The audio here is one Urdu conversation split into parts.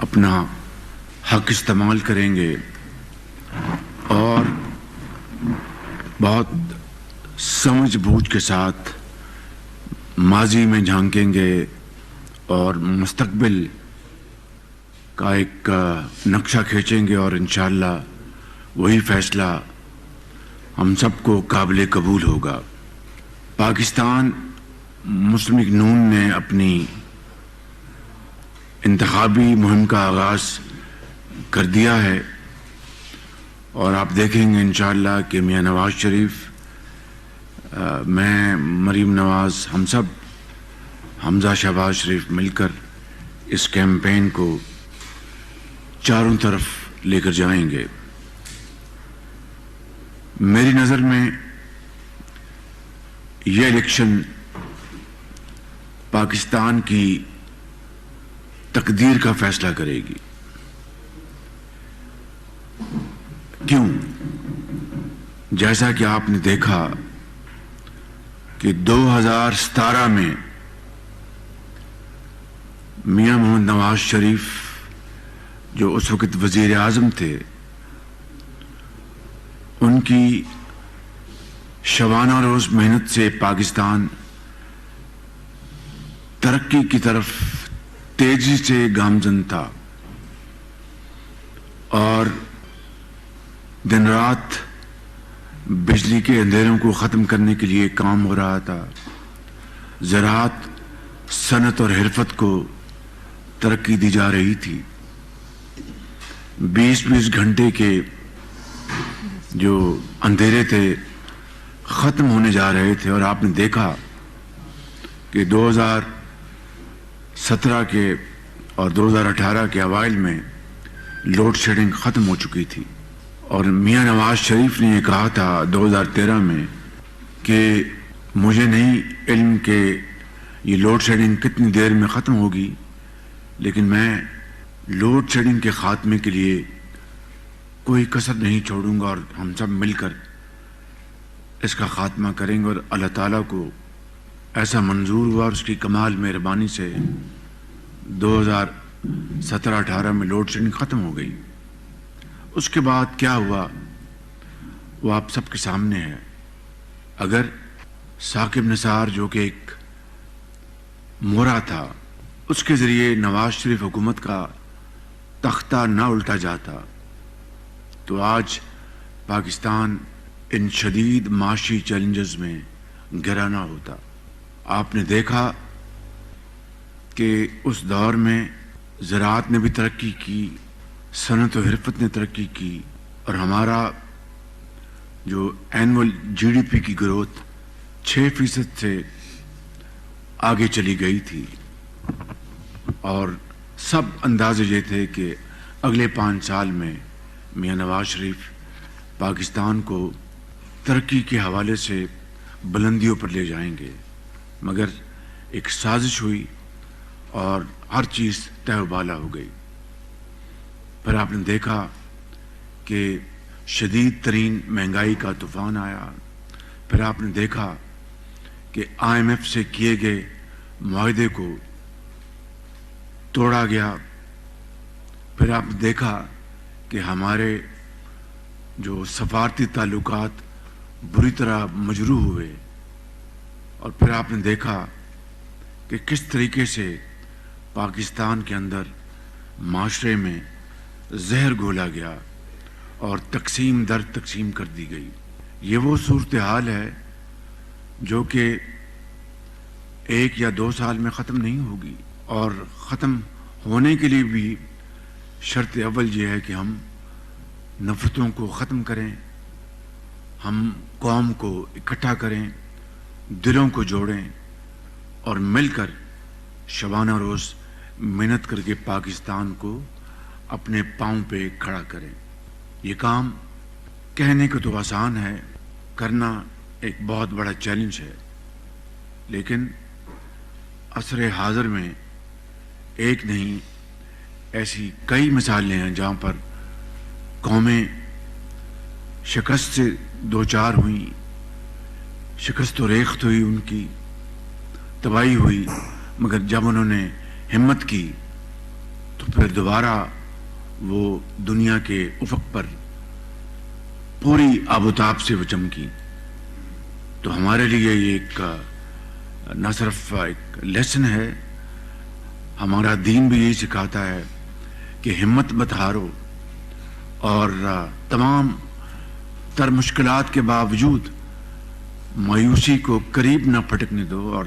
اپنا حق استعمال کریں گے اور بہت سمجھ بوجھ کے ساتھ ماضی میں جھانکیں گے اور مستقبل کا ایک نقشہ کھینچیں گے، اور انشاءاللہ وہی فیصلہ ہم سب کو قابل قبول ہوگا۔ پاکستان مسلم لیگ نون نے اپنی انتخابی مہم کا آغاز کر دیا ہے، اور آپ دیکھیں گے انشاءاللہ کہ میاں نواز شریف، میں، مریم نواز، ہم سب حمزہ شہباز شریف مل کر اس کیمپین کو چاروں طرف لے کر جائیں گے۔ میری نظر میں یہ الیکشن پاکستان کی تقدیر کا فیصلہ کرے گی۔ کیوں؟ جیسا کہ آپ نے دیکھا کہ 2017 میں میاں محمد نواز شریف جو اس وقت وزیر اعظم تھے، ان کی شبانہ روز محنت سے پاکستان ترقی کی طرف تیزی سے گامزن تھا، اور دن رات بجلی کے اندھیروں کو ختم کرنے کے لیے کام ہو رہا تھا۔ زراعت، صنعت اور حرفت کو ترقی دی جا رہی تھی۔ 20 گھنٹے کے جو اندھیرے تھے ختم ہونے جا رہے تھے، اور آپ نے دیکھا کہ 2017 کے اور 2018 کے اوائل میں لوڈ شیڈنگ ختم ہو چکی تھی، اور میاں نواز شریف نے یہ کہا تھا 2013 میں کہ مجھے نہیں علم کہ یہ لوڈ شیڈنگ کتنی دیر میں ختم ہوگی، لیکن میں لوڈ شیڈنگ کے خاتمے کے لیے کوئی کسر نہیں چھوڑوں گا، اور ہم سب مل کر اس کا خاتمہ کریں گے۔ اور اللہ تعالیٰ کو ایسا منظور ہوا، اور اس کی کمال مہربانی سے 2017-18 میں لوڈ شیڈنگ ختم ہو گئی۔ اس کے بعد کیا ہوا وہ آپ سب کے سامنے ہے۔ اگر ثاقب نثار جو کہ ایک مورا تھا، اس کے ذریعے نواز شریف حکومت کا تختہ نہ الٹا جاتا تو آج پاکستان ان شدید معاشی چیلنجز میں گھرا نہ ہوتا۔ آپ نے دیکھا کہ اس دور میں زراعت نے بھی ترقی کی، صنعت و حرفت نے ترقی کی، اور ہمارا جو اینول GDP کی گروتھ 6% سے آگے چلی گئی تھی، اور سب اندازے یہ تھے کہ اگلے 5 سال میں میاں نواز شریف پاکستان کو ترقی کے حوالے سے بلندیوں پر لے جائیں گے، مگر ایک سازش ہوئی اور ہر چیز تہ و بالا ہو گئی۔ پھر آپ نے دیکھا کہ شدید ترین مہنگائی کا طوفان آیا، پھر آپ نے دیکھا کہ IMF سے کیے گئے معاہدے کو توڑا گیا، پھر آپ نے دیکھا کہ ہمارے جو سفارتی تعلقات بری طرح مجروح ہوئے، اور پھر آپ نے دیکھا کہ کس طریقے سے پاکستان کے اندر معاشرے میں زہر گھولا گیا اور تقسیم در تقسیم کر دی گئی۔ یہ وہ صورتحال ہے جو کہ 1 یا 2 سال میں ختم نہیں ہوگی، اور ختم ہونے کے لیے بھی شرط اول یہ ہے کہ ہم نفرتوں کو ختم کریں، ہم قوم کو اکٹھا کریں، دلوں کو جوڑیں، اور مل کر شبانہ روز محنت کر کے پاکستان کو اپنے پاؤں پہ کھڑا کریں۔ یہ کام کہنے کو تو آسان ہے، کرنا ایک بہت بڑا چیلنج ہے، لیکن عصر حاضر میں ایک نہیں ایسی کئی مثالیں ہیں جہاں پر قومیں شکست سے دوچار ہوئیں، شکست و ریخت ہوئی، ان کی تباہی ہوئی، مگر جب انہوں نے ہمت کی تو پھر دوبارہ وہ دنیا کے افق پر پوری آب و تاب سے وہ چمکی. تو ہمارے لیے یہ ایک نہ صرف ایک لیسن ہے، ہمارا دین بھی یہی سکھاتا ہے کہ ہمت مت ہارو اور تمام تر مشکلات کے باوجود مایوسی کو قریب نہ پھٹکنے دو اور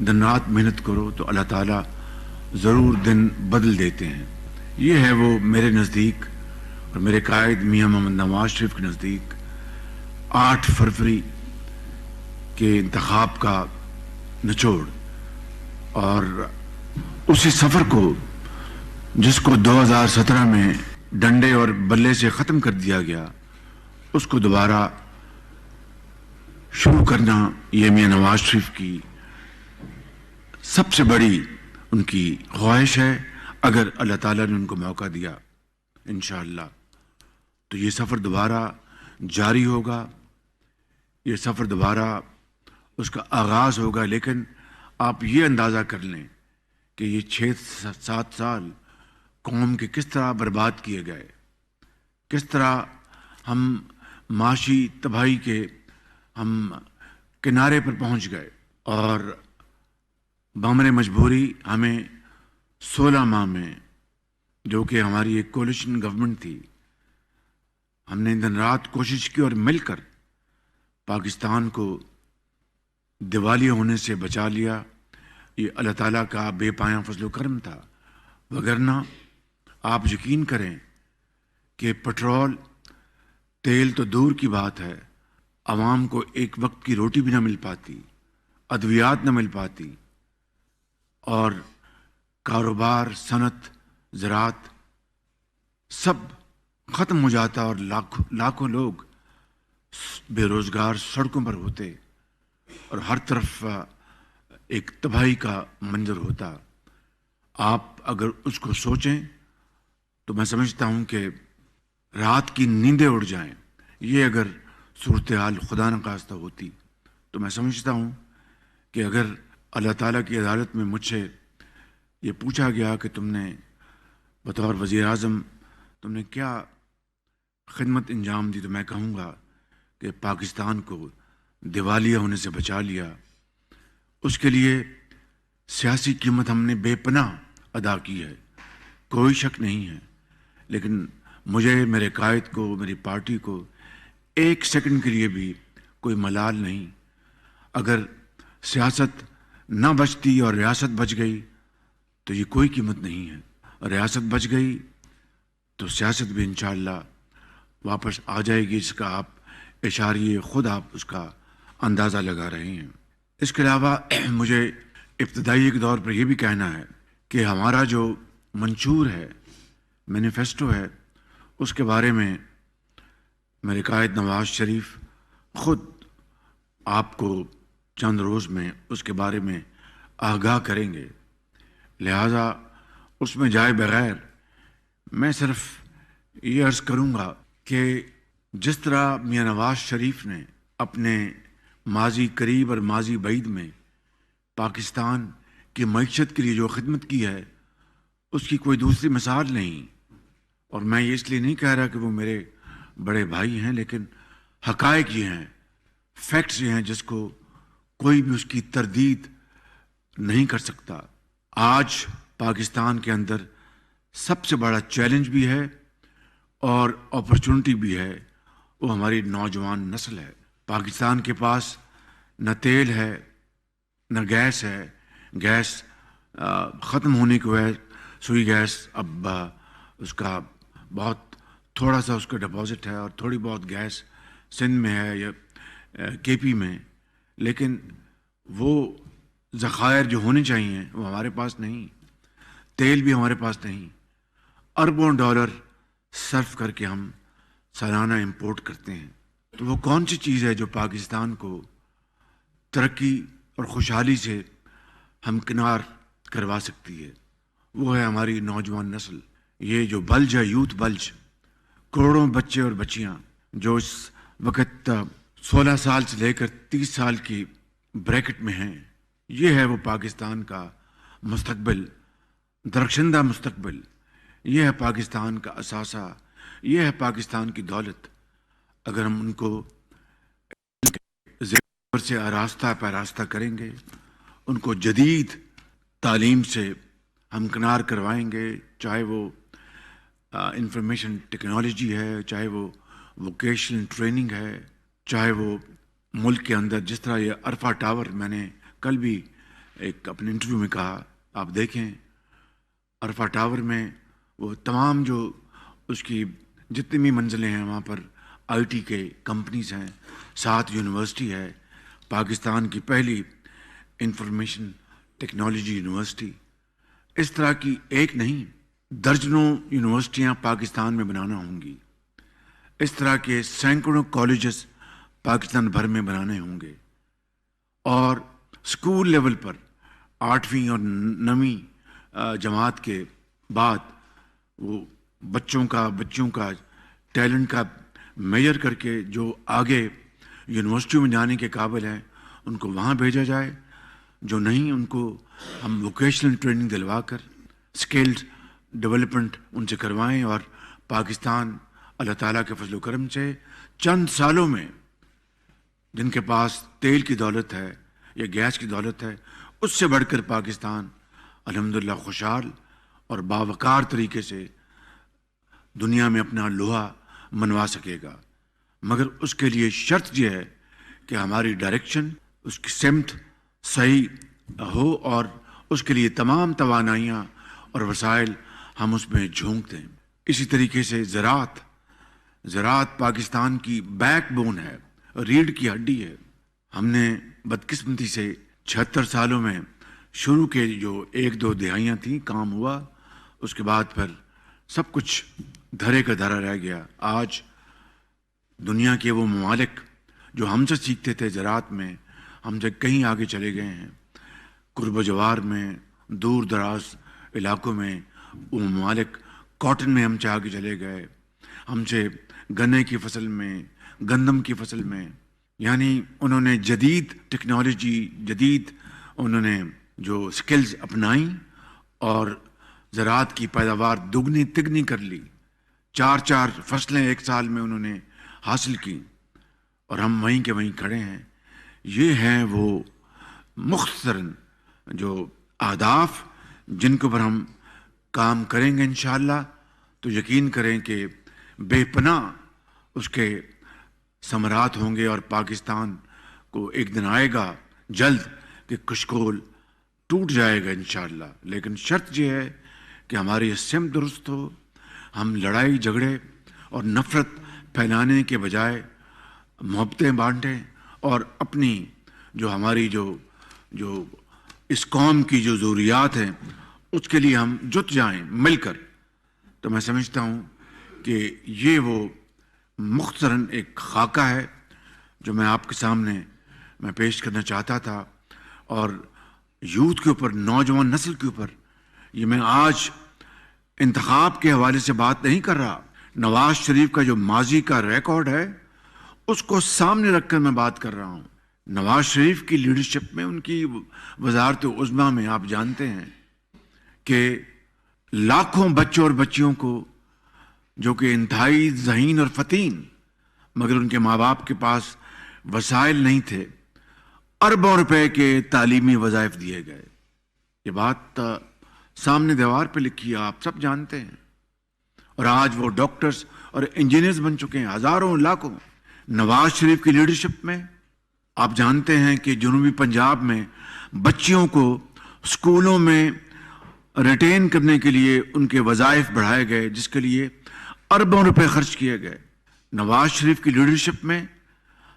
دن رات محنت کرو تو اللہ تعالیٰ ضرور دن بدل دیتے ہیں. یہ ہے وہ میرے نزدیک اور میرے قائد میاں محمد نواز شریف کے نزدیک 8 فروری کے انتخاب کا نچوڑ، اور اسی سفر کو جس کو 2017 میں ڈنڈے اور بلے سے ختم کر دیا گیا، اس کو دوبارہ شروع کرنا یہ میاں نواز شریف کی سب سے بڑی ان کی خواہش ہے. اگر اللہ تعالیٰ نے ان کو موقع دیا انشاءاللہ تو یہ سفر دوبارہ جاری ہوگا، یہ سفر دوبارہ اس کا آغاز ہوگا. لیکن آپ یہ اندازہ کر لیں کہ یہ 6-7 سال قوم کے کس طرح برباد کیے گئے، کس طرح ہم معاشی تباہی کے ہم کنارے پر پہنچ گئے، اور بامر مجبوری ہمیں 16 ماہ میں، جو کہ ہماری ایک کولیشن گورنمنٹ تھی، ہم نے دن رات کوشش کی اور مل کر پاکستان کو دیوالیہ ہونے سے بچا لیا. یہ اللہ تعالیٰ کا بے پایاں فضل و کرم تھا. وگرنہ آپ یقین کریں کہ پٹرول تیل تو دور کی بات ہے، عوام کو ایک وقت کی روٹی بھی نہ مل پاتی، ادویات نہ مل پاتی، اور کاروبار، صنعت، زراعت سب ختم ہو جاتا، اور لاکھوں لوگ بے روزگار سڑکوں پر ہوتے، اور ہر طرف ایک تباہی کا منظر ہوتا. آپ اگر اس کو سوچیں تو میں سمجھتا ہوں کہ رات کی نیندیں اڑ جائیں. یہ اگر صورتحال خدا نخواستہ ہوتی تو میں سمجھتا ہوں کہ اگر اللہ تعالیٰ کی عدالت میں مجھ سے یہ پوچھا گیا کہ تم نے بطور وزیر اعظم تم نے کیا خدمت انجام دی، تو میں کہوں گا کہ پاکستان کو دیوالیہ ہونے سے بچا لیا. اس کے لیے سیاسی قیمت ہم نے بے پناہ ادا کی ہے، کوئی شک نہیں ہے. لیکن مجھے، میرے قائد کو، میری پارٹی کو ایک سیکنڈ کے لیے بھی کوئی ملال نہیں. اگر سیاست نہ بچتی اور ریاست بچ گئی تو یہ کوئی قیمت نہیں ہے، اور ریاست بچ گئی تو سیاست بھی انشاءاللہ واپس آ جائے گی، جس کا آپ اشاریہ خود آپ اس کا اندازہ لگا رہے ہیں. اس کے علاوہ مجھے ابتدائی کے دور پر یہ بھی کہنا ہے کہ ہمارا جو منشور ہے، مینیفیسٹو ہے، اس کے بارے میں میرے قائد نواز شریف خود آپ کو چند روز میں اس کے بارے میں آگاہ کریں گے. لہٰذا اس میں جائے بغیر میں صرف یہ عرض کروں گا کہ جس طرح میاں نواز شریف نے اپنے ماضی قریب اور ماضی بعید میں پاکستان کی معیشت کے لیے جو خدمت کی ہے، اس کی کوئی دوسری مثال نہیں. اور میں یہ اس لیے نہیں کہہ رہا کہ وہ میرے بڑے بھائی ہیں، لیکن حقائق یہ ہیں، فیکٹس یہ ہیں جس کو کوئی بھی اس کی تردید نہیں کر سکتا. آج پاکستان کے اندر سب سے بڑا چیلنج بھی ہے اور اپرچونٹی بھی ہے، وہ ہماری نوجوان نسل ہے. پاکستان کے پاس نہ تیل ہے، نہ گیس ہے. گیس ختم ہونے کی وجہ سوئی گیس اب اس کا بہت تھوڑا سا اس کا ڈپازٹ ہے، اور تھوڑی بہت گیس سندھ میں ہے یا کے پی میں، لیکن وہ ذخائر جو ہونے چاہیے وہ ہمارے پاس نہیں. تیل بھی ہمارے پاس نہیں. اربوں ڈالر صرف کر کے ہم سالانہ امپورٹ کرتے ہیں. تو وہ کون سی چیز ہے جو پاکستان کو ترقی اور خوشحالی سے ہمکنار کروا سکتی ہے؟ وہ ہے ہماری نوجوان نسل. یہ جو بلج ہے، یوتھ بلج، کروڑوں بچے اور بچیاں جو اس وقت 16 سال سے لے کر 30 سال کی بریکٹ میں ہیں، یہ ہے وہ پاکستان کا مستقبل، درخشندہ مستقبل. یہ ہے پاکستان کا اثاثہ، یہ ہے پاکستان کی دولت. اگر ہم ان کو زیور سے آراستہ پیراستہ کریں گے، ان کو جدید تعلیم سے ہمکنار کروائیں گے، چاہے وہ انفارمیشن ٹیکنالوجی ہے، چاہے وہ ووکیشنل ٹریننگ ہے، چاہے وہ ملک کے اندر جس طرح یہ عرفہ ٹاور، میں نے کل بھی ایک اپنے انٹرویو میں کہا، آپ دیکھیں عرفہ ٹاور میں وہ تمام جو اس کی جتنی بھی منزلیں ہیں وہاں پر آئی ٹی کے کمپنیز ہیں، 7 یونیورسٹی ہے، پاکستان کی پہلی انفارمیشن ٹیکنالوجی یونیورسٹی. اس طرح کی ایک نہیں، درجنوں یونیورسٹیاں پاکستان میں بنانا ہوں گی. اس طرح کے سینکڑوں کالجز پاکستان بھر میں بنانے ہوں گے. اور اسکول لیول پر 8ویں اور 9ویں جماعت کے بعد وہ بچوں کا ٹیلنٹ کا میجر کر کے جو آگے یونیورسٹیوں میں جانے کے قابل ہیں ان کو وہاں بھیجا جائے، جو نہیں ان کو ہم ووکیشنل ٹریننگ دلوا کر اسکلڈ ڈیولپمنٹ ان سے کروائیں. اور پاکستان اللہ تعالیٰ کے فضل و کرم سے چند سالوں میں جن کے پاس تیل کی دولت ہے یا گیس کی دولت ہے، اس سے بڑھ کر پاکستان الحمدللہ خوشحال اور باوقار طریقے سے دنیا میں اپنا لوہا منوا سکے گا. مگر اس کے لیے شرط یہ ہے کہ ہماری ڈائریکشن، اس کی سمت صحیح ہو اور اس کے لیے تمام توانائیاں اور وسائل ہم اس میں جھونک دیں. اسی طریقے سے زراعت پاکستان کی بیک بون ہے، ریڑھ کی ہڈی ہے. ہم نے بدقسمتی سے 76 سالوں میں شروع کے جو 1-2 دہائیاں تھیں کام ہوا، اس کے بعد پھر سب کچھ دھرے کا دھرا رہ گیا. آج دنیا کے وہ ممالک جو ہم سے سیکھتے تھے زراعت میں، ہم سے کہیں آگے چلے گئے ہیں. قرب و جوار میں، دور دراز علاقوں میں وہ ممالک کاٹن میں ہم سے آگے چلے گئے، ہم سے گنے کی فصل میں، گندم کی فصل میں. یعنی انہوں نے جدید ٹیکنالوجی، جدید انہوں نے جو سکلز اپنائیں اور زراعت کی پیداوار دگنی تگنی کر لی. 4 فصلیں ایک سال میں انہوں نے حاصل کی اور ہم وہیں کے وہیں کھڑے ہیں. یہ ہیں وہ مختصراً جو اہداف جن کے اوپر ہم کام کریں گے انشاءاللہ تو یقین کریں کہ بے پناہ اس کے ثمرات ہوں گے. اور پاکستان کو ایک دن آئے گا جلد کہ کشکول ٹوٹ جائے گا انشاءاللہ. لیکن شرط یہ ہے کہ ہماری سمت درست ہو، ہم لڑائی جھگڑے اور نفرت پھیلانے کے بجائے محبتیں بانٹیں اور اپنی جو ہماری جو اس قوم کی جو ضروریات ہیں اس کے لیے ہم جٹ جائیں مل کر. تو میں سمجھتا ہوں کہ یہ وہ مختصراً ایک خاکہ ہے جو میں آپ کے سامنے میں پیش کرنا چاہتا تھا. اور یوتھ کے اوپر، نوجوان نسل کے اوپر، یہ میں آج انتخاب کے حوالے سے بات نہیں کر رہا. نواز شریف کا جو ماضی کا ریکارڈ ہے اس کو سامنے رکھ کر میں بات کر رہا ہوں. نواز شریف کی لیڈرشپ میں، ان کی وزارت عظمیٰ میں آپ جانتے ہیں کہ لاکھوں بچوں اور بچیوں کو جو کہ انتہائی ذہین اور فتین مگر ان کے ماں باپ کے پاس وسائل نہیں تھے، اربوں روپے کے تعلیمی وظائف دیے گئے. یہ بات سامنے دیوار پہ لکھی ہے، آپ سب جانتے ہیں. اور آج وہ ڈاکٹرز اور انجینئرز بن چکے ہیں، ہزاروں لاکھوں. نواز شریف کی لیڈرشپ میں آپ جانتے ہیں کہ جنوبی پنجاب میں بچیوں کو اسکولوں میں ریٹین کرنے کے لیے ان کے وظائف بڑھائے گئے، جس کے لیے اربوں روپے خرچ کیے گئے. نواز شریف کی لیڈرشپ میں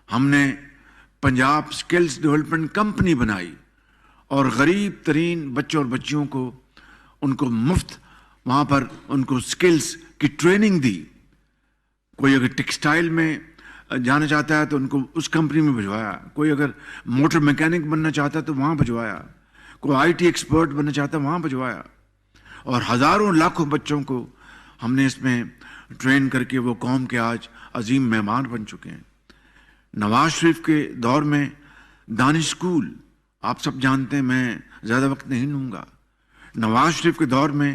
ہم نے پنجاب سکلز ڈیولپمنٹ کمپنی بنائی اور غریب ترین بچوں اور بچیوں کو ان کو مفت وہاں پر ان کو سکلز کی ٹریننگ دی. کوئی اگر ٹیکسٹائل میں جانا چاہتا ہے تو ان کو اس کمپنی میں بھجوایا، کوئی اگر موٹر میکینک بننا چاہتا ہے تو وہاں بھجوایا، کوئی آئی ٹی ایکسپرٹ بننا چاہتا ہے وہاں بھجوایا. اور ہزاروں لاکھوں بچوں کو ہم نے اس میں ٹرین کر کے وہ قوم کے آج عظیم مہمان بن چکے ہیں. نواز شریف کے دور میں دانش اسکول آپ سب جانتے ہیں، میں زیادہ وقت نہیں لوں گا. نواز شریف کے دور میں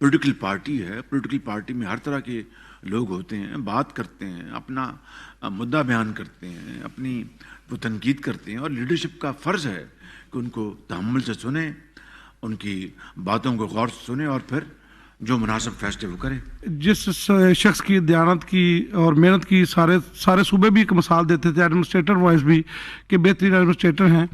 پولیٹیکل پارٹی ہے. پولیٹیکل پارٹی میں ہر طرح کے لوگ ہوتے ہیں, بات کرتے ہیں, اپنا مدعا بیان کرتے ہیں, اپنی وہ تنقید کرتے ہیں, اور لیڈرشپ کا فرض ہے کہ ان کو تحمل سے سنیں, ان کی باتوں کو غور سے سنیں, اور پھر جو مناسب فیصلے وہ کرے. جس شخص کی دیانت کی اور محنت کی سارے صوبے بھی ایک مثال دیتے تھے, ایڈمنسٹریٹر وائز بھی, کہ بہترین ایڈمنسٹریٹر ہیں,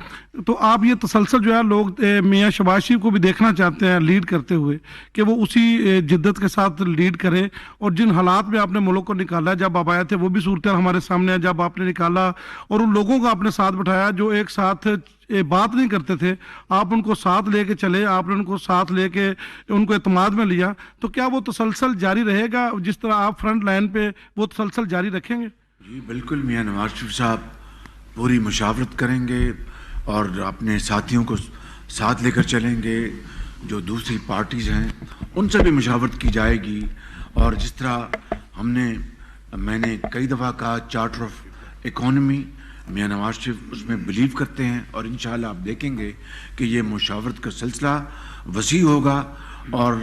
تو آپ یہ تسلسل جو ہے لوگ میاں شہباز شریف کو بھی دیکھنا چاہتے ہیں لیڈ کرتے ہوئے, کہ وہ اسی جدت کے ساتھ لیڈ کریں, اور جن حالات میں آپ نے ملک کو نکالا, جب آپ آئے تھے وہ بھی صورتحال ہمارے سامنے ہے, جب آپ نے نکالا اور ان لوگوں کو آپ نے ساتھ بٹھایا جو ایک ساتھ بات نہیں کرتے تھے, آپ ان کو ساتھ لے کے چلے, آپ نے ان کو ساتھ لے کے ان کو اعتماد میں لیا, تو کیا وہ تسلسل جاری رہے گا جس طرح آپ فرنٹ لائن پہ وہ تسلسل جاری رکھیں گے؟ جی بالکل, میاں نواز شریف صاحب پوری مشاورت کریں گے اور اپنے ساتھیوں کو ساتھ لے کر چلیں گے, جو دوسری پارٹیز ہیں ان سے بھی مشاورت کی جائے گی, اور جس طرح میں نے کئی دفعہ کہا charter of economy, Mian Nawaz Sharif اس میں بلیو کرتے ہیں, اور انشاءاللہ آپ دیکھیں گے کہ یہ مشاورت کا سلسلہ وسیع ہوگا اور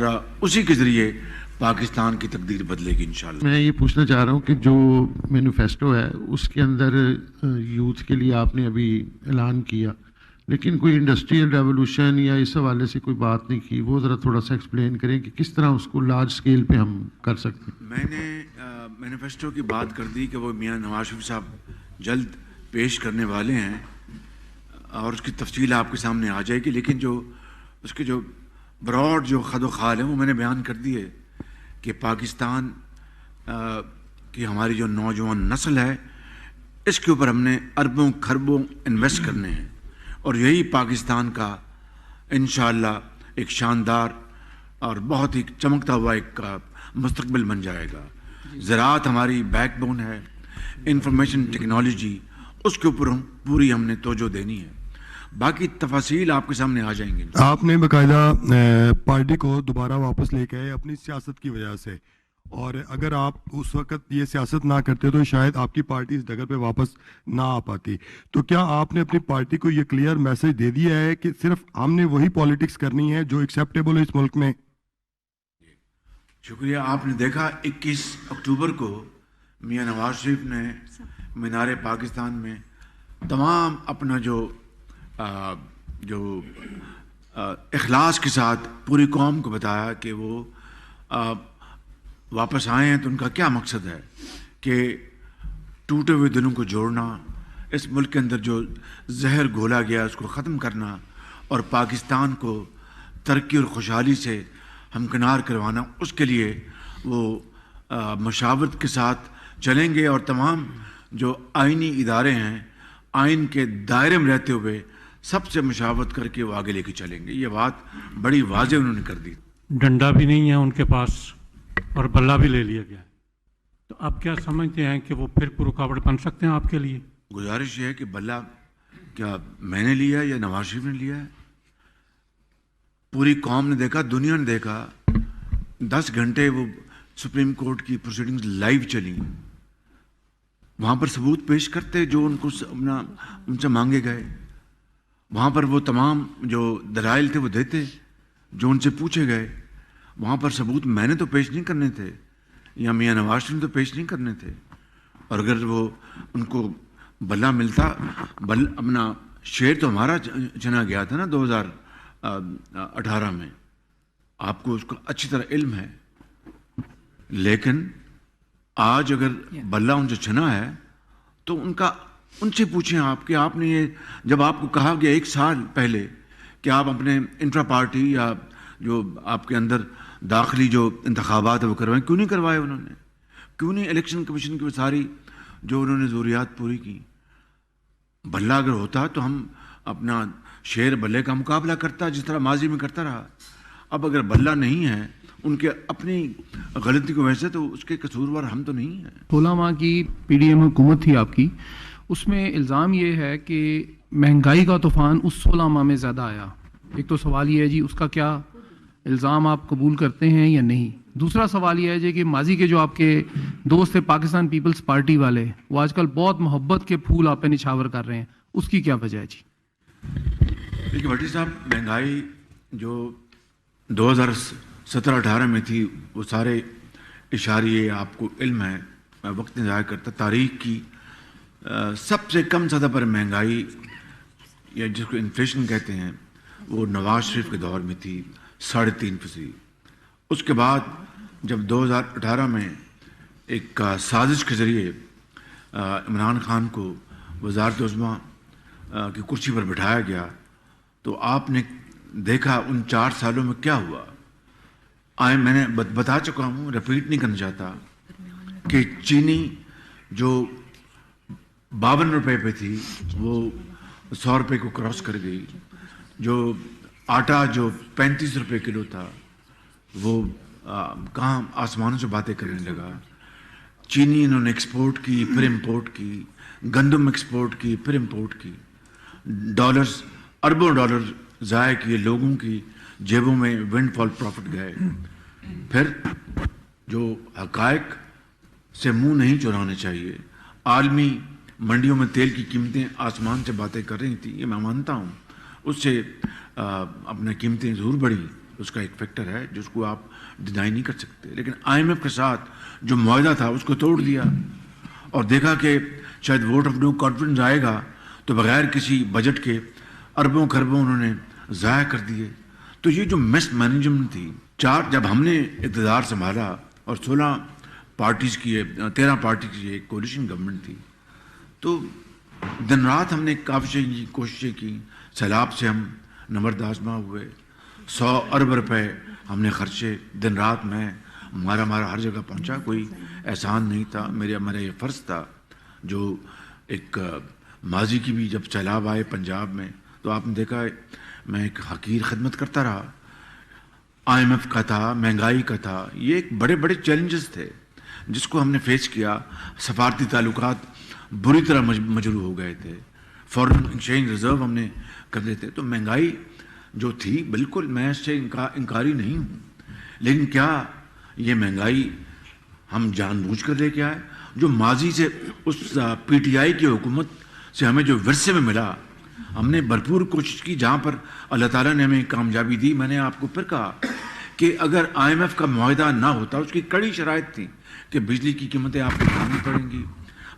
اسی کے ذریعے پاکستان کی تقدیر بدلے گی انشاءاللہ. میں یہ پوچھنا چاہ رہا ہوں کہ جو مینیفیسٹو ہے اس کے اندر یوتھ کے لیے آپ نے ابھی اعلان کیا, لیکن کوئی انڈسٹریل ریولوشن یا اس حوالے سے کوئی بات نہیں کی, وہ ذرا تھوڑا سا ایکسپلین کریں کہ کس طرح اس کو لارج سکیل پہ ہم کر سکتے ہیں. میں نے مینیفیسٹو کی بات کر دی کہ وہ میاں نواز شریف صاحب جلد پیش کرنے والے ہیں, اور اس کی تفصیل آپ کے سامنے آ جائے گی, لیکن جو اس کے جو براڈ جو خد و خال ہیں وہ میں نے بیان کر دیے کہ پاکستان کی ہماری جو نوجوان نسل ہے اس کے اوپر ہم نے اربوں کھربوں انویسٹ کرنے ہیں, اور یہی پاکستان کا انشاءاللہ ایک شاندار اور بہت ہی چمکتا ہوا ایک مستقبل بن جائے گا. زراعت ہماری بیک بون ہے, انفارمیشن ٹیکنالوجی اس کے اوپر پوری ہم نے توجہ دینی ہے, باقی تفاصیل آپ کے سامنے آ جائیں گے. آپ نے باقاعدہ پارٹی کو دوبارہ واپس لے کے آئے اپنی سیاست کی وجہ سے, اور اگر آپ اس وقت یہ سیاست نہ کرتے تو شاید آپ کی پارٹی اس جگہ پہ واپس نہ آ پاتی. تو کیا آپ نے اپنی پارٹی کو یہ کلیئر میسج دے دیا ہے کہ صرف ہم نے وہی پالیٹکس کرنی ہے جو ایکسیپٹیبل ہے اس ملک میں؟ شکریہ. آپ نے دیکھا 21 اکتوبر کو میاں نواز شریف نے مینار پاکستان میں تمام اپنا جو اخلاص کے ساتھ پوری قوم کو بتایا کہ وہ واپس آئے ہیں, تو ان کا کیا مقصد ہے کہ ٹوٹے ہوئے دلوں کو جوڑنا, اس ملک کے اندر جو زہر گھولا گیا اس کو ختم کرنا, اور پاکستان کو ترقی اور خوشحالی سے ہمکنار کروانا. اس کے لیے وہ مشاورت کے ساتھ چلیں گے, اور تمام جو آئینی ادارے ہیں آئین کے دائرے میں رہتے ہوئے سب سے مشاورت کر کے وہ آگے لے کے چلیں گے. یہ بات بڑی واضح انہوں نے کر دی. ڈنڈا بھی نہیں ہے ان کے پاس اور بلہ بھی لے لیا گیا ہے, تو آپ کیا سمجھتے ہیں کہ وہ پھر رکاوٹ بن سکتے ہیں آپ کے لیے؟ گزارش یہ ہے کہ بلہ کیا میں نے لیا ہے یا نواز شریف نے لیا ہے؟ پوری قوم نے دیکھا, دنیا نے دیکھا, 10 گھنٹے وہ سپریم کورٹ کی پروسیڈنگز لائیو چلی, وہاں پر ثبوت پیش کرتے جو ان کو ان سے مانگے گئے, وہاں پر وہ تمام جو دلائل تھے وہ دیتے جو ان سے پوچھے گئے. وہاں پر ثبوت میں نے تو پیش نہیں کرنے تھے یا میاں نواز شریف نے تو پیش نہیں کرنے تھے, اور اگر وہ ان کو بلہ ملتا, اپنا شیر تو ہمارا چنا گیا تھا نا 2018 میں, آپ کو اس کا اچھی طرح علم ہے, لیکن آج اگر بلہ ان سے چھنا ہے تو ان سے پوچھیں آپ کہ آپ نے یہ جب آپ کو کہا گیا 1 سال پہلے کہ آپ اپنے انٹرا پارٹی یا جو آپ کے اندر داخلی جو انتخابات ہیں وہ کروائیں, کیوں نہیں کروائے انہوں نے؟ کیوں نہیں الیکشن کمیشن کی وہ ساری جو انہوں نے ضروریات پوری کی؟ بلہ اگر ہوتا تو ہم اپنا شیر بلے کا مقابلہ کرتا جس طرح ماضی میں کرتا رہا. اب اگر بلہ نہیں ہے ان کے اپنی غلطی کو ویسے تو اس کے قصوروار ہم تو نہیں ہیں. 16 ماہ کی پی ڈی ایم حکومت تھی آپ کی, اس میں الزام یہ ہے کہ مہنگائی کا طوفان اس 16 ماہ میں زیادہ آیا. ایک تو سوال یہ ہے جی اس کا کیا الزام آپ قبول کرتے ہیں یا نہیں؟ دوسرا سوال یہ ہے جی کہ ماضی کے جو آپ کے دوست ہیں پاکستان پیپلز پارٹی والے, وہ آج کل بہت محبت کے پھول آپ پہ نچھاور کر رہے ہیں, اس کی کیا وجہ ہے جی؟ دیکھیے بھٹی صاحب, مہنگائی جو 17-18 میں تھی، وہ سارے اشاریے آپ کو علم ہے، میں وقت نہیں ضائع کرتا. تاریخ کی سب سے کم سطح پر مہنگائی یا جس کو انفلیشن کہتے ہیں وہ نواز شریف کے دور میں تھی 3.5%. اس کے بعد جب 2018 میں ایک سازش کے ذریعے عمران خان کو وزارت عظمیٰ کی کرسی پر بٹھایا گیا تو آپ نے دیکھا ان 4 سالوں میں کیا ہوا. میں نے بتا چکا ہوں، ریپیٹ نہیں کرنا چاہتا کہ چینی جو 52 روپے پہ تھی وہ 100 روپے کو کراس کر گئی. جو آٹا جو 35 روپے کلو تھا وہ کہاں آسمانوں سے باتیں کرنے لگا. چینی انہوں نے ایکسپورٹ کی، پھر امپورٹ کی، گندم ایکسپورٹ کی، پھر امپورٹ کی. ڈالرز، اربوں ڈالر ضائع کیے، لوگوں کی جیبوں میں ونڈ فال پروفٹ گئے. پھر جو حقائق سے منہ نہیں چرانے چاہیے، عالمی منڈیوں میں تیل کی قیمتیں آسمان سے باتیں کر رہی تھیں، یہ میں مانتا ہوں. اس سے اپنے قیمتیں ضرور بڑھی، اس کا ایک فیکٹر ہے جس کو آپ ڈینائی نہیں کر سکتے. لیکن IMF کے ساتھ جو معاہدہ تھا اس کو توڑ دیا اور دیکھا کہ شاید ووٹ آف نو کانفیڈنس آئے گا تو بغیر کسی بجٹ کے اربوں خربوں انہوں نے ضائع کر دیے. تو یہ جو مس مینجمنٹ تھی، جب ہم نے اقتدار سنبھالا اور 16 پارٹیز کی 13 پارٹی کی ایک کولیشن گورنمنٹ تھی، تو دن رات ہم نے کافی کوششیں کی. سیلاب سے ہم نمبرد آزما ہوئے، 100 ارب روپے ہم نے خرچے دن رات. میں ہمارا ہر جگہ پہنچا، کوئی احسان نہیں تھا، میرا یہ فرض تھا. جو ایک ماضی کی بھی جب سیلاب آئے پنجاب میں تو آپ نے دیکھا میں ایک حقیر خدمت کرتا رہا. IMF کا تھا، مہنگائی کا تھا، یہ ایک بڑے بڑے چیلنجز تھے جس کو ہم نے فیس کیا. سفارتی تعلقات بری طرح مجروح ہو گئے تھے، فورن ایکسچینج ریزرو ہم نے کر دیتے. تو مہنگائی جو تھی بالکل میں اس سے انکاری نہیں ہوں، لیکن کیا یہ مہنگائی ہم جان بوجھ کر لے کے آئے؟ جو ماضی سے اس PTI کی حکومت سے ہمیں جو ورثے میں ملا، ہم نے بھرپور کوشش کی. جہاں پر اللہ تعالیٰ نے ہمیں کامیابی دی، میں نے آپ کو پھر کہا کہ اگر IMF کا معاہدہ نہ ہوتا، اس کی کڑی شرائط تھی کہ بجلی کی قیمتیں آپ کو بڑھانی پڑیں گی،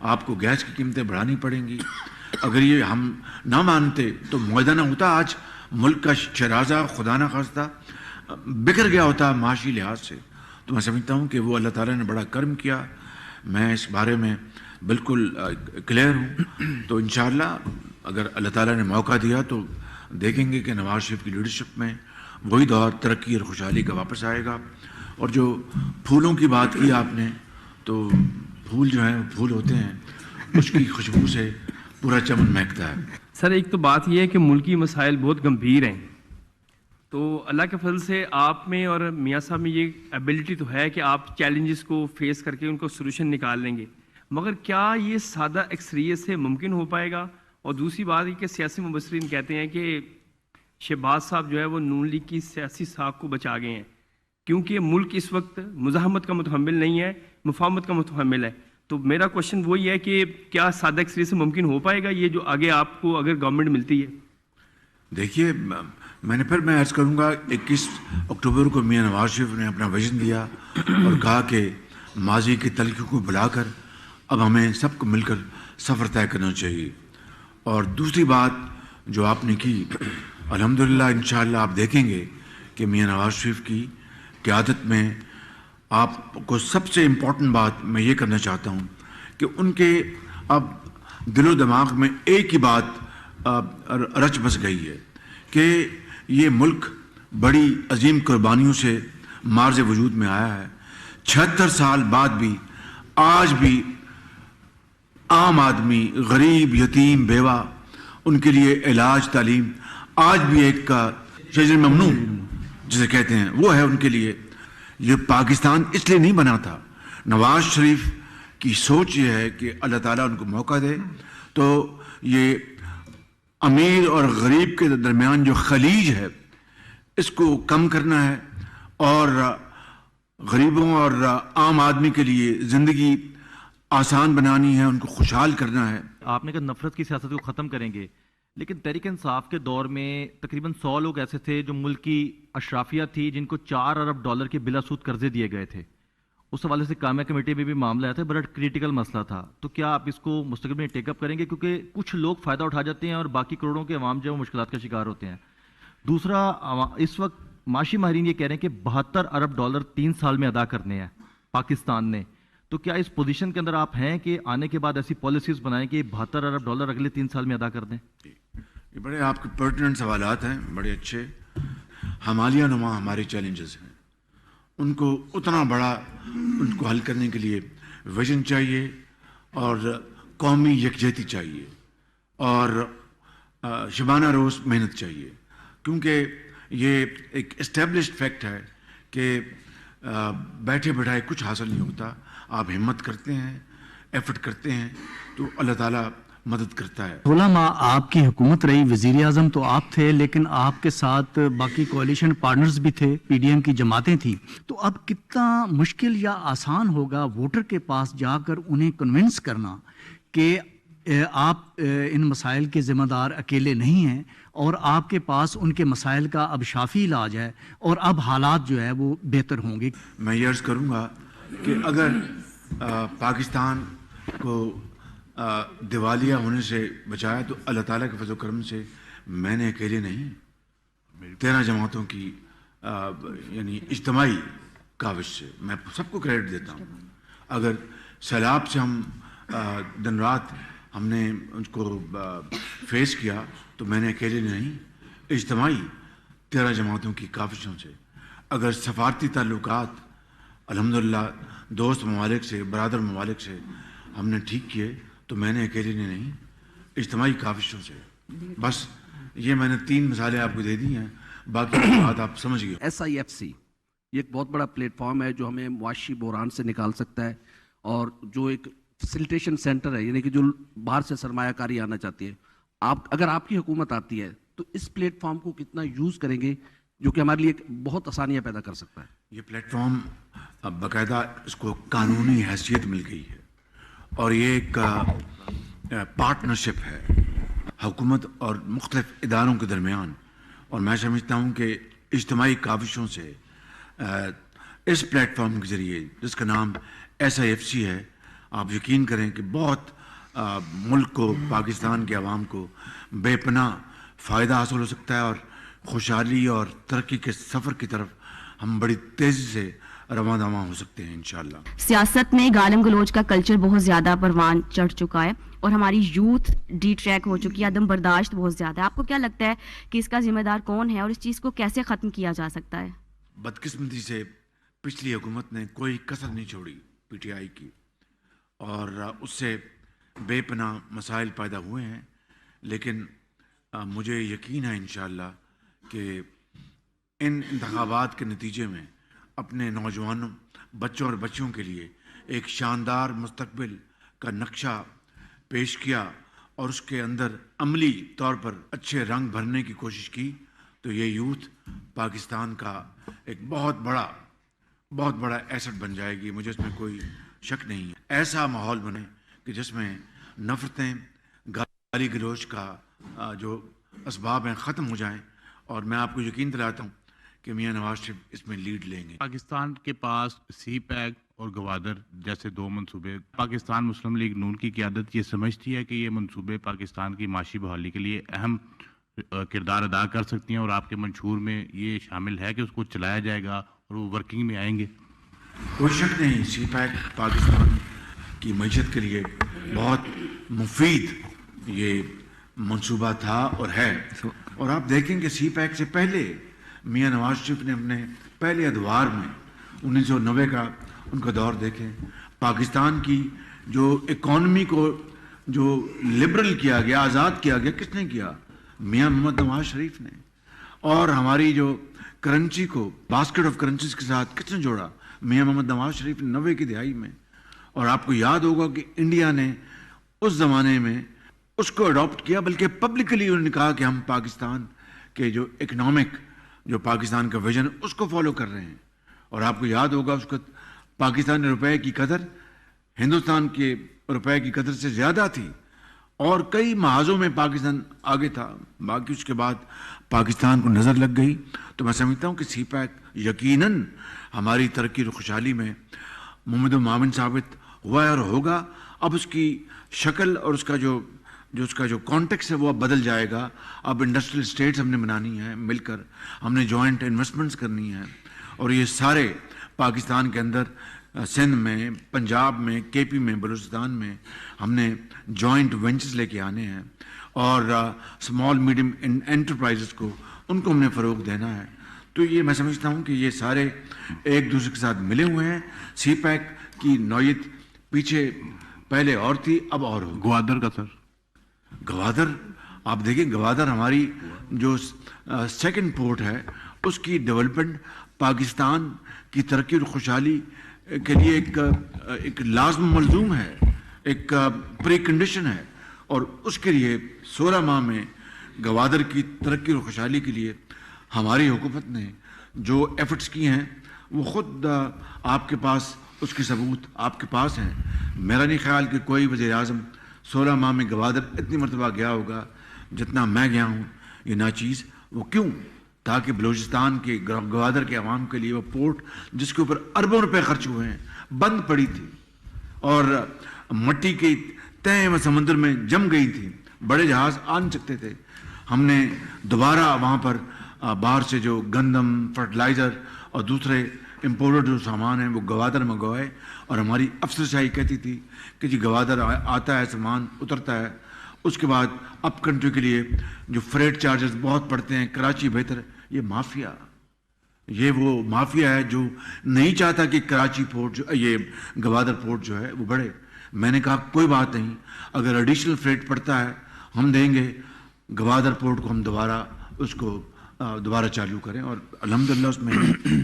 آپ کو گیس کی قیمتیں بڑھانی پڑیں گی. اگر یہ ہم نہ مانتے تو معاہدہ نہ ہوتا، آج ملک کا شرازہ خدا نہ خواستہ بکھر گیا ہوتا معاشی لحاظ سے. تو میں سمجھتا ہوں کہ وہ اللہ تعالیٰ نے بڑا کرم کیا. میں اس بارے میں بالکل کلیئر ہوں. تو انشاءاللہ اگر اللہ تعالیٰ نے موقع دیا تو دیکھیں گے کہ نواز شریف کی لیڈرشپ میں وہی دور ترقی اور خوشحالی کا واپس آئے گا. اور جو پھولوں کی بات کی آپ نے، تو پھول جو ہیں پھول ہوتے ہیں، اس کی خوشبو سے پورا چمن مہکتا ہے. سر ایک تو بات یہ ہے کہ ملکی مسائل بہت گمبھیر ہیں، تو اللہ کے فضل سے آپ میں اور میاں صاحب میں یہ ایبلٹی تو ہے کہ آپ چیلنجز کو فیس کر کے ان کو سلوشن نکال لیں گے، مگر کیا یہ سادہ اکثریت سے ممکن ہو پائے گا؟ اور دوسری بات یہ کہ سیاسی مبصرین کہتے ہیں کہ شہباز صاحب جو ہے وہ نون لیگ کی سیاسی ساکھ کو بچا گئے ہیں، کیونکہ ملک اس وقت مزاحمت کا متحمل نہیں ہے، مفاہمت کا متحمل ہے. تو میرا کوشچن وہی ہے کہ کیا سادہ اکثریت سے ممکن ہو پائے گا یہ جو آگے آپ کو اگر گورنمنٹ ملتی ہے؟ دیکھیے میں عرض کروں گا 21 اکتوبر کو میاں نواز شریف نے اپنا ویژن دیا اور کہا کہ ماضی کی تلخیوں کو بلا کر اب ہمیں سب کو مل کر سفر طے کرنا چاہیے. اور دوسری بات جو آپ نے کی، الحمدللہ انشاءاللہ آپ دیکھیں گے کہ میاں نواز شریف کی قیادت میں آپ کو سب سے امپورٹنٹ بات میں یہ کرنا چاہتا ہوں کہ ان کے اب دل و دماغ میں ایک ہی بات رچ بس گئی ہے کہ یہ ملک بڑی عظیم قربانیوں سے مارز وجود میں آیا ہے. 76 سال بعد بھی آج بھی عام آدمی، غریب، یتیم، بیوہ، ان کے لیے علاج، تعلیم آج بھی ایک کا شجر ممنوع جسے کہتے ہیں وہ ہے ان کے لیے. یہ پاکستان اس لیے نہیں بنا تھا. نواز شریف کی سوچ یہ ہے کہ اللہ تعالیٰ ان کو موقع دے تو یہ امیر اور غریب کے درمیان جو خلیج ہے اس کو کم کرنا ہے اور غریبوں اور عام آدمی کے لیے زندگی آسان بنانی ہے، ان کو خوشحال کرنا ہے. آپ نے کہا نفرت کی سیاست کو ختم کریں گے، لیکن تحریک انصاف کے دور میں تقریباً 100 لوگ ایسے تھے جو ملک کی اشرافیہ تھی جن کو $4 ارب کے بلا سود قرضے دیے گئے تھے. اس حوالے سے کامیہ کمیٹی میں بھی معاملہ آیا تھا, بڑا کریٹیکل مسئلہ تھا. تو کیا آپ اس کو مستقبل میں ٹیک اپ کریں گے, کیونکہ کچھ لوگ فائدہ اٹھا جاتے ہیں اور باقی کروڑوں کے عوام جو ہے مشکلات کا شکار ہوتے ہیں. دوسرا, اس وقت معاشی ماہرین یہ کہہ رہے ہیں کہ $72 ارب 3 سال میں ادا کرنے ہیں پاکستان نے. تو کیا اس پوزیشن کے اندر آپ ہیں کہ آنے کے بعد ایسی پالیسیز بنائیں کہ $72 ارب اگلے 3 سال میں ادا کر دیں؟ یہ بڑے آپ کے پرٹیننٹ سوالات ہیں, بڑے اچھے. حمالیہ نما ہمارے چیلنجز ہیں, ان کو اتنا بڑا ان کو حل کرنے کے لیے ویژن چاہیے اور قومی یکجہتی چاہیے اور شبانہ روز محنت چاہیے, کیونکہ یہ ایک اسٹیبلشڈ فیکٹ ہے کہ بیٹھے بیٹھائے کچھ حاصل نہیں ہوتا. آپ ہمت کرتے ہیں, ایفرٹ کرتے ہیں تو اللہ تعالیٰ مدد کرتا ہے. 16 ماہ آپ کی حکومت رہی, وزیر اعظم تو آپ تھے, لیکن آپ کے ساتھ باقی کوalition پارٹنرز بھی تھے, پی ڈی ایم کی جماعتیں تھیں. تو اب کتنا مشکل یا آسان ہوگا ووٹر کے پاس جا کر انہیں کنونس کرنا کہ آپ ان مسائل کے ذمہ دار اکیلے نہیں ہیں اور آپ کے پاس ان کے مسائل کا اب شافی علاج ہے اور اب حالات جو ہے وہ بہتر ہوں گے. میں یہ عرض کروں گا کہ اگر پاکستان کو دیوالیہ ہونے سے بچایا تو اللہ تعالیٰ کے فضل و کرم سے میں نے اکیلے نہیں, 13 جماعتوں کی یعنی اجتماعی کاوش سے میں سب کو کریڈٹ دیتا ہوں. اگر سیلاب سے ہم دن رات ہم نے ان کو فیس کیا تو میں نے اکیلے نہیں, اجتماعی 13 جماعتوں کی کاوشوں سے. اگر سفارتی تعلقات الحمدللہ دوست ممالک سے, برادر ممالک سے ہم نے ٹھیک کیے تو میں نے اکیلے نے نہیں, اجتماعی کاوشوں سے. بس یہ میں نے 3 مثالیں آپ کو دے دی ہیں, باقی بات آپ سمجھ گئے. SIFC یہ ایک بہت بڑا پلیٹ فارم ہے جو ہمیں معاشی بحران سے نکال سکتا ہے اور جو ایک فیسیلیٹیشن سینٹر ہے, یعنی کہ جو باہر سے سرمایہ کاری آنا چاہتی ہے. اگر آپ کی حکومت آتی ہے تو اس پلیٹ فارم کو کتنا یوز کریں گے جو کہ ہمارے لیے بہت آسانیاں پیدا کر سکتا ہے؟ یہ پلیٹ فارم اب باقاعدہ اس کو قانونی حیثیت مل گئی ہے اور یہ ایک پارٹنرشپ ہے حکومت اور مختلف اداروں کے درمیان. اور میں سمجھتا ہوں کہ اجتماعی کاوشوں سے اس پلیٹ فارم کے ذریعے جس کا نام SIFC ہے, آپ یقین کریں کہ بہت ملک کو, پاکستان کے عوام کو بے پناہ فائدہ حاصل ہو سکتا ہے اور خوشحالی اور ترقی کے سفر کی طرف ہم بڑی تیزی سے رواں دواں ہو سکتے ہیں انشاءاللہ. سیاست میں گالم گلوچ کا کلچر بہت زیادہ پروان چڑھ چکا ہے اور ہماری یوتھ ڈی ٹریک ہو چکی ہے, عدم برداشت بہت زیادہ ہے. آپ کو کیا لگتا ہے کہ اس کا ذمہ دار کون ہے اور اس چیز کو کیسے ختم کیا جا سکتا ہے؟ بدقسمتی سے پچھلی حکومت نے کوئی کسر نہیں چھوڑی PTI کی اور اس سے بے پناہ مسائل پیدا ہوئے ہیں, لیکن مجھے یقین ہے انشاءاللہ کہ ان انتخابات کے نتیجے میں اپنے نوجوانوں, بچوں اور بچیوں کے لیے ایک شاندار مستقبل کا نقشہ پیش کیا اور اس کے اندر عملی طور پر اچھے رنگ بھرنے کی کوشش کی تو یہ یوتھ پاکستان کا ایک بہت بڑا ایسٹ بن جائے گی. مجھے اس میں کوئی شک نہیں ہے. ایسا ماحول بنے کہ جس میں نفرتیں, گالی گلوچ کا جو اسباب ہیں ختم ہو جائیں, اور میں آپ کو یقین دلاتا ہوں کہ میاں نواز شریف اس میں لیڈ لیں گے. پاکستان کے پاس CPEC اور گوادر جیسے 2 منصوبے, پاکستان مسلم لیگ نون کی قیادت یہ سمجھتی ہے کہ یہ منصوبے پاکستان کی معاشی بحالی کے لیے اہم کردار ادا کر سکتی ہیں اور آپ کے منشور میں یہ شامل ہے کہ اس کو چلایا جائے گا اور وہ ورکنگ میں آئیں گے؟ کوئی شک نہیں, CPEC پاکستان کی معیشت کے لیے بہت مفید یہ منصوبہ تھا اور ہے. اور آپ دیکھیں کہ CPEC سے پہلے میاں نواز شریف نے اپنے پہلے ادوار میں 1990 کا ان کا دور دیکھیں, پاکستان کی جو اکانومی کو جو لبرل کیا گیا, آزاد کیا گیا, کس نے کیا؟ میاں محمد نواز شریف نے. اور ہماری جو کرنسی کو باسکٹ آف کرنسیز کے ساتھ کس نے جوڑا؟ میاں محمد نواز شریف نے 90 کی دہائی میں. اور آپ کو یاد ہوگا کہ انڈیا نے اس زمانے میں اس کو اڈاپٹ کیا, بلکہ پبلکلی انہوں نے کہا کہ ہم پاکستان کے جو اکنامک جو پاکستان کا ویژن اس کو فالو کر رہے ہیں. اور آپ کو یاد ہوگا اس کو پاکستانی روپے کی قدر ہندوستان کے روپے کی قدر سے زیادہ تھی, اور کئی محاذوں میں پاکستان آگے تھا. باقی اس کے بعد پاکستان کو نظر لگ گئی. تو میں سمجھتا ہوں کہ سی پیک یقیناً ہماری ترقی اور خوشحالی میں محمد معاون ثابت ہوا ہے اور ہوگا. اب اس کی شکل اور اس کا جو کانٹیکس ہے وہ اب بدل جائے گا. اب انڈسٹریل اسٹیٹس ہم نے بنانی ہے مل کر, ہم نے جوائنٹ انویسٹمنٹس کرنی ہے, اور یہ سارے پاکستان کے اندر سندھ میں, پنجاب میں, کے پی میں, بلوچستان میں ہم نے جوائنٹ وینچرز لے کے آنے ہیں, اور اسمال میڈیم انٹرپرائزز کو ان کو ہم نے فروغ دینا ہے. تو یہ میں سمجھتا ہوں کہ یہ سارے ایک دوسرے کے ساتھ ملے ہوئے ہیں. سی پیک کی نوعیت پیچھے پہلے اور تھی, اب اور ہو. گوادر کا سر, گوادر آپ دیکھیں, گوادر ہماری جو سیکنڈ پورٹ ہے اس کی ڈیولپمنٹ پاکستان کی ترقی اور خوشحالی کے لیے ایک لازم ملزوم ہے, ایک پری کنڈیشن ہے. اور اس کے لیے 16 ماہ میں گوادر کی ترقی اور خوشحالی کے لیے ہماری حکومت نے جو ایفرٹس کی ہیں وہ خود آپ کے پاس اس کے ثبوت آپ کے پاس ہیں. میرا نہیں خیال کہ کوئی وزیر اعظم 16 ماہ میں گوادر اتنی مرتبہ گیا ہوگا جتنا میں گیا ہوں. یہ ناچیز وہ کیوں؟ تاکہ بلوچستان کے گوادر کے عوام کے لیے وہ پورٹ جس کے اوپر اربوں روپے خرچ ہوئے ہیں بند پڑی تھی اور مٹی کی تہیں و سمندر میں جم گئی تھی, بڑے جہاز آ نہیں سکتے تھے. ہم نے دوبارہ وہاں پر باہر سے جو گندم, فرٹیلائزر اور دوسرے امپورٹڈ جو سامان ہیں وہ گوادر منگوائے, اور ہماری افسر شاہی کہتی تھی کہ جی گوادر آتا ہے, سامان اترتا ہے. اس کے بعد اپ کنٹری کے لیے جو فریٹ چارجز بہت پڑتے ہیں, کراچی بہتر ہے. یہ مافیا, یہ وہ مافیا ہے جو نہیں چاہتا کہ کراچی پورٹ یہ گوادر پورٹ جو ہے وہ بڑھے. میں نے کہا کوئی بات نہیں, اگر ایڈیشنل فریٹ پڑتا ہے ہم دیں گے, گوادر پورٹ کو ہم دوبارہ چالو کریں, اور الحمدللہ اس میں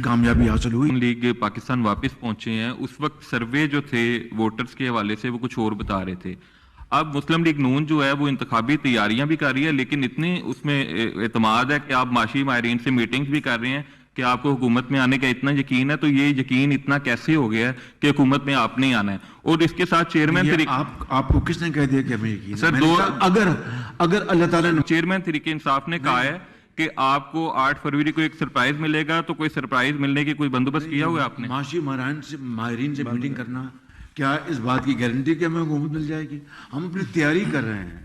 کامیابی حاصل ہوئی. لیگ پاکستان واپس پہنچے ہیں, اس وقت سروے جو تھے ووٹرز کے حوالے سے وہ کچھ اور بتا رہے تھے. اب مسلم لیگ نون جو ہے وہ انتخابی تیاریاں بھی کر رہی ہے, لیکن اتنی اس میں اعتماد ہے کہ آپ معاشی ماہرین سے میٹنگز بھی کر رہے ہیں کہ آپ کو حکومت میں آنے کا اتنا یقین ہے. تو یہ یقین اتنا کیسے ہو گیا ہے کہ حکومت میں آپ نہیں آنا ہے؟ اور اس کے ساتھ چیئرمین آپ کو کس نے کہہ دیا کہ ہمیں یقین ہے؟ سر اگر اللہ تعالیٰ نے چیئرمین تحریک انصاف نے کہا ہے کہ آپ کو 8 فروری کو ایک سرپرائز ملے گا, تو کوئی سرپرائز ملنے کی کوئی بندوبست کیا ہوا ہے آپ نے؟ معاشی ماہرین سے میٹنگ کرنا کیا اس بات کی گارنٹی کہ ہمیں حکومت مل جائے گی؟ ہم اپنی تیاری کر رہے ہیں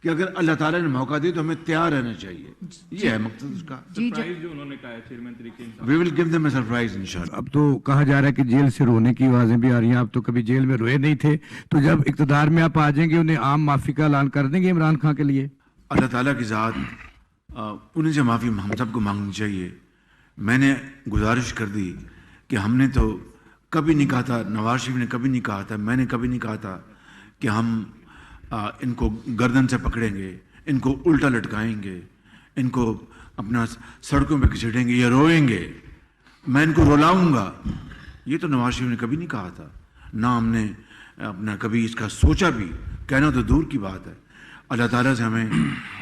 کہ اگر اللہ تعالیٰ نے موقع دے تو ہمیں تیار رہنا چاہیے. یہ ہے مقصد اس کا. سرپرائز جو انہوں نے کہا ہے chairman Tehreek Insaf, We will give them a surprise انشاءاللہ. اب تو کہا جا رہا ہے کہ جیل سے رونے کی آوازیں بھی آ رہی ہیں. آپ تو کبھی جیل میں روئے نہیں تھے, تو جب اقتدار میں آپ آ جائیں گے انہیں عام معافی کا اعلان کر دیں گے عمران خان کے لیے؟ اللہ تعالیٰ کی ذات انہیں سے معافی ہم سب کو مانگنی چاہیے. میں نے گزارش کر دی کہ ہم نے تو کبھی نہیں کہا تھا, نواز شریف نے کبھی نہیں کہا تھا, میں نے کبھی نہیں کہا تھا کہ ہم ان کو گردن سے پکڑیں گے, ان کو الٹا لٹکائیں گے, ان کو اپنا سڑکوں پہ گھسیٹیں گے یا روئیں گے, میں ان کو رلاؤں گا. یہ تو نواز شریف نے کبھی نہیں کہا تھا, نہ ہم نے اپنا کبھی اس کا سوچا بھی, کہنا تو دور کی بات ہے. اللہ تعالیٰ سے ہمیں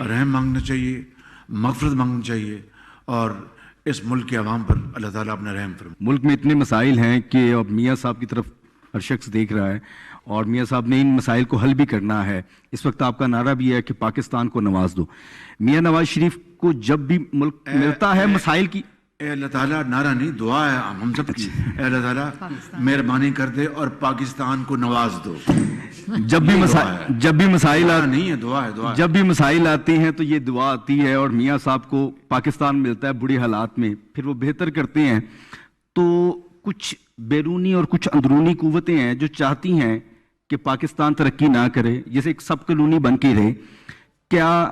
رحم مانگنا چاہیے, مغفرت مانگنی چاہیے, اور اس ملک کے عوام پر اللہ تعالیٰ اپنا رحم فرمائے. ملک میں اتنے مسائل ہیں کہ اب میاں صاحب کی طرف ہر شخص دیکھ رہا ہے, اور میاں صاحب نے ان مسائل کو حل بھی کرنا ہے. اس وقت آپ کا نعرہ بھی ہے کہ پاکستان کو نواز دو. میاں نواز شریف کو جب بھی ملک ملتا ہے مسائل کی, اے اللہ تعالیٰ, نعرہ نہیں دعا ہے ہم سب کی, اے اللہ تعالیٰ مہربانی کر دے اور پاکستان کو نواز دو. جب بھی مسائل نہیں ہے, دعا ہے, دعا. جب بھی مسائل آتی ہیں تو یہ دعا آتی ہے, اور میاں صاحب کو پاکستان ملتا ہے بری حالات میں, پھر وہ بہتر کرتے ہیں. تو کچھ بیرونی اور کچھ اندرونی قوتیں ہیں جو چاہتی ہیں کہ پاکستان ترقی نہ کرے, جیسے ایک سب کلونی بن کے رہے. کیا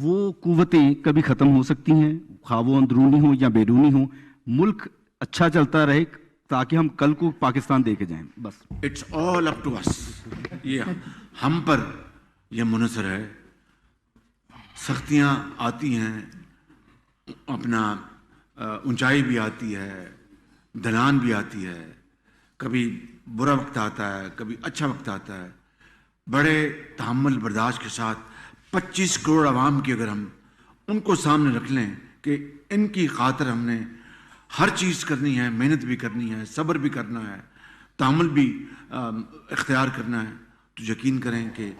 وہ قوتیں کبھی ختم ہو سکتی ہیں, خواہ وہ اندرونی ہوں یا بیرونی ہوں, ملک اچھا چلتا رہے تاکہ ہم کل کو پاکستان دے کے جائیں؟ بس اٹس آل اپ ٹو اس. یہ ہم پر یہ منحصر ہے. سختیاں آتی ہیں, اپنا اونچائی بھی آتی ہے, ڈھلان بھی آتی ہے, کبھی برا وقت آتا ہے, کبھی اچھا وقت آتا ہے. بڑے تحمل برداشت کے ساتھ 25 کروڑ عوام کی اگر ہم ان کو سامنے رکھ لیں کہ ان کی خاطر ہم نے ہر چیز کرنی ہے, محنت بھی کرنی ہے, صبر بھی کرنا ہے, تحمل بھی اختیار کرنا ہے, تو یقین کریں کہ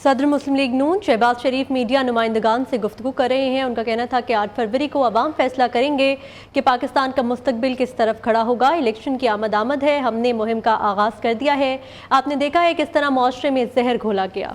صدر مسلم لیگ نون شہباز شریف میڈیا نمائندگان سے گفتگو کر رہے ہیں. ان کا کہنا تھا کہ 8 فروری کو عوام فیصلہ کریں گے کہ پاکستان کا مستقبل کس طرف کھڑا ہوگا. الیکشن کی آمد ہے, ہم نے مہم کا آغاز کر دیا ہے. آپ نے دیکھا ہے کس طرح معاشرے میں زہر گھولا گیا.